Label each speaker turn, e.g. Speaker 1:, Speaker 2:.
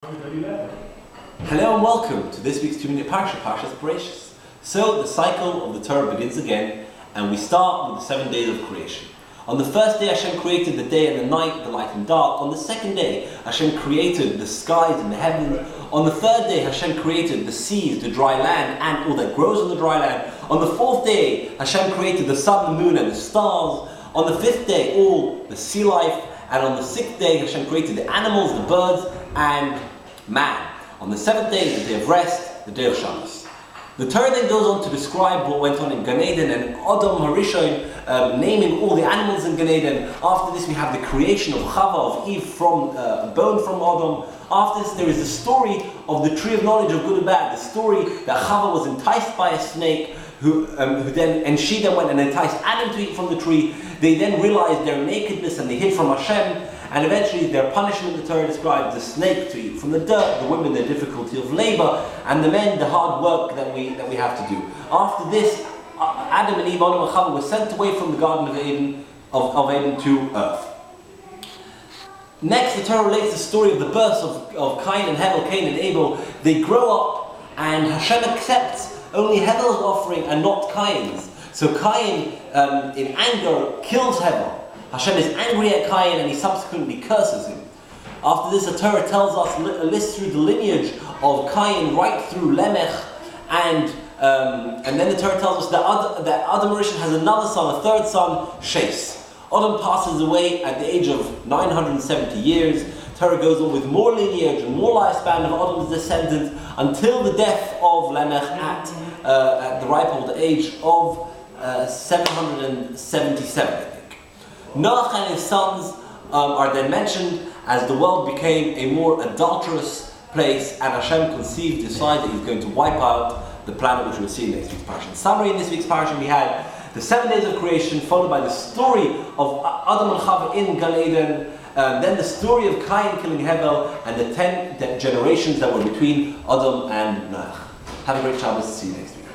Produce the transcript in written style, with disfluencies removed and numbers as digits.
Speaker 1: Hello and welcome to this week's 2-minute Parshas Bereishis. So the cycle of the Torah begins again, and we start with the 7 days of creation. On the first day Hashem created the day and the night, the light and dark. On the second day Hashem created the skies and the heavens. On the third day Hashem created the seas, the dry land, and all that grows on the dry land. On the fourth day Hashem created the sun, the moon, and the stars. On the fifth day all the sea life. And on the sixth day Hashem created the animals, the birds, and man. On the seventh day is the day of rest, the day of Shabbos. The Torah then goes on to describe what went on in gan-eden and Adam Harishon, naming all the animals in gan-eden. After this we have the creation of Chava, of Eve, from a bone from Adam. After this there is the story of the tree of knowledge of good and bad, the story that Chava was enticed by a snake, she then went and enticed Adam to eat from the tree. They then realized their nakedness and they hid from Hashem. And eventually their punishment, the Torah describes the snake to eat from the dirt, the women the difficulty of labor, and the men the hard work that we have to do. After this, Adam and Eve, Adam and Chava, were sent away from the Garden of Eden to earth. Next, the Torah relates the story of the birth of Cain and Hevel, Cain and Abel. They grow up, and Hashem accepts only Hevel's offering and not Cain's. So Cain, in anger, kills Hevel. Hashem is angry at Cain and he subsequently curses him. After this, the Torah tells us a list through the lineage of Cain right through Lamech, and then the Torah tells us that Adam Rishon has another son, a third son, Shes. Adam passes away at the age of 970 years. Torah goes on with more lineage and more lifespan of Adam's descendants until the death of Lamech at the ripe old age of 777, I think. Noach and his sons are then mentioned as the world became a more adulterous place, and Hashem decided that he's going to wipe out the planet, which we'll see in next week's parsha. In summary, in this week's parsha we had the 7 days of creation, followed by the story of Adam and Chava in gan-eden, then the story of Cain killing Hevel, and the 10 generations that were between Adam and Noach. Have a great Shabbos. See you next week.